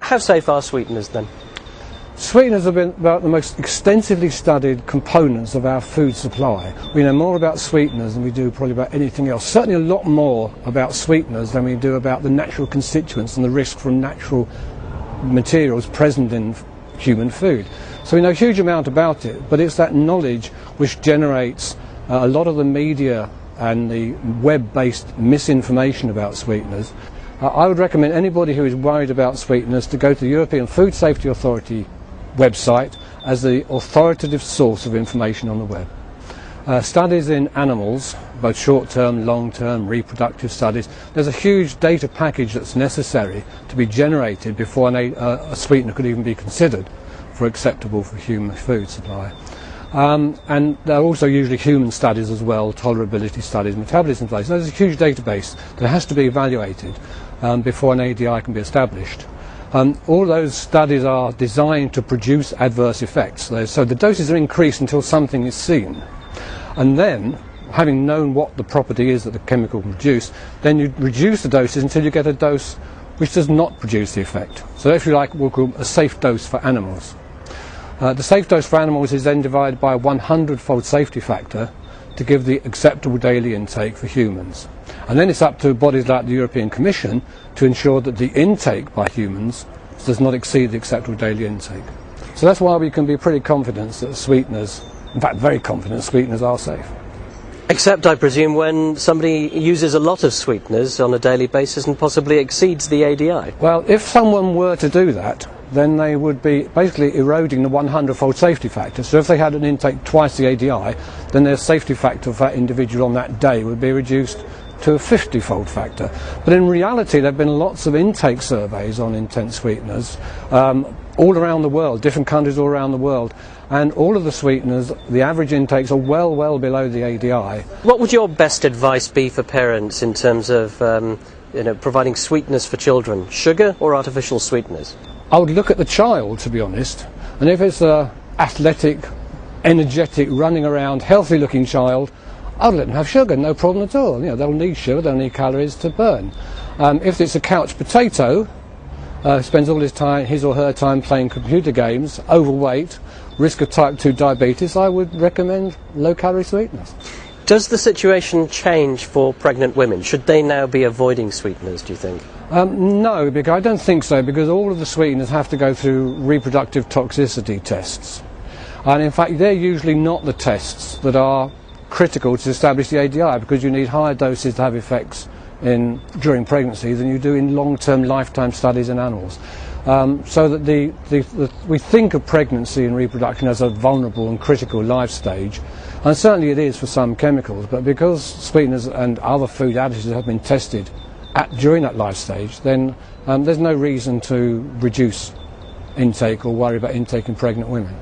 How safe are sweeteners then? Sweeteners have been about the most extensively studied components of our food supply. We know more about sweeteners than we do probably about anything else. Certainly a lot more about sweeteners than we do about the natural constituents and the risk from natural materials present in human food. So we know a huge amount about it, but it's that knowledge which generates a lot of the media and the web-based misinformation about sweeteners. I would recommend anybody who is worried about sweeteners to go to the European Food Safety Authority website as the authoritative source of information on the web. Studies in animals, both short-term, long-term, reproductive studies, there's a huge data package that's necessary to be generated before a sweetener could even be considered for acceptable for human food supply. And there are also usually human studies as well, tolerability studies, metabolism studies. So there's a huge database that has to be evaluated before an ADI can be established. All those studies are designed to produce adverse effects. So the doses are increased until something is seen. And then, having known what the property is that the chemical can produce, then you reduce the doses until you get a dose which does not produce the effect. So if you like, we'll call a safe dose for animals. The safe dose for animals is then divided by a 100-fold safety factor to give the acceptable daily intake for humans. And then it's up to bodies like the European Commission to ensure that the intake by humans does not exceed the acceptable daily intake. So that's why we can be pretty confident that sweeteners, in fact very confident, sweeteners are safe. Except, I presume, when somebody uses a lot of sweeteners on a daily basis and possibly exceeds the ADI. Well, if someone were to do that, then they would be basically eroding the 100-fold safety factor. So if they had an intake twice the ADI, then their safety factor for that individual on that day would be reduced to a 50-fold factor. But in reality, there have been lots of intake surveys on intense sweeteners all around the world, different countries all around the world, and all of the sweeteners, the average intakes are well below the ADI. What would your best advice be for parents in terms of providing sweeteners for children, sugar or artificial sweeteners? I would look at the child, to be honest, and if it's an athletic, energetic, running around, healthy-looking child, I'd let them have sugar, no problem at all. You know, they'll need sugar, they'll need calories to burn. If it's a couch potato, spends all his or her time playing computer games, overweight, risk of type 2 diabetes, I would recommend low-calorie sweeteners. Does the situation change for pregnant women? Should they now be avoiding sweeteners, do you think? No, because I don't think so, because all of the sweeteners have to go through reproductive toxicity tests. And in fact, they're usually not the tests that are critical to establish the ADI, because you need higher doses to have effects during pregnancy than you do in long-term lifetime studies in animals. So that we think of pregnancy and reproduction as a vulnerable and critical life stage, and certainly it is for some chemicals, but because sweeteners and other food additives have been tested during that life stage, then there's no reason to reduce intake or worry about intake in pregnant women.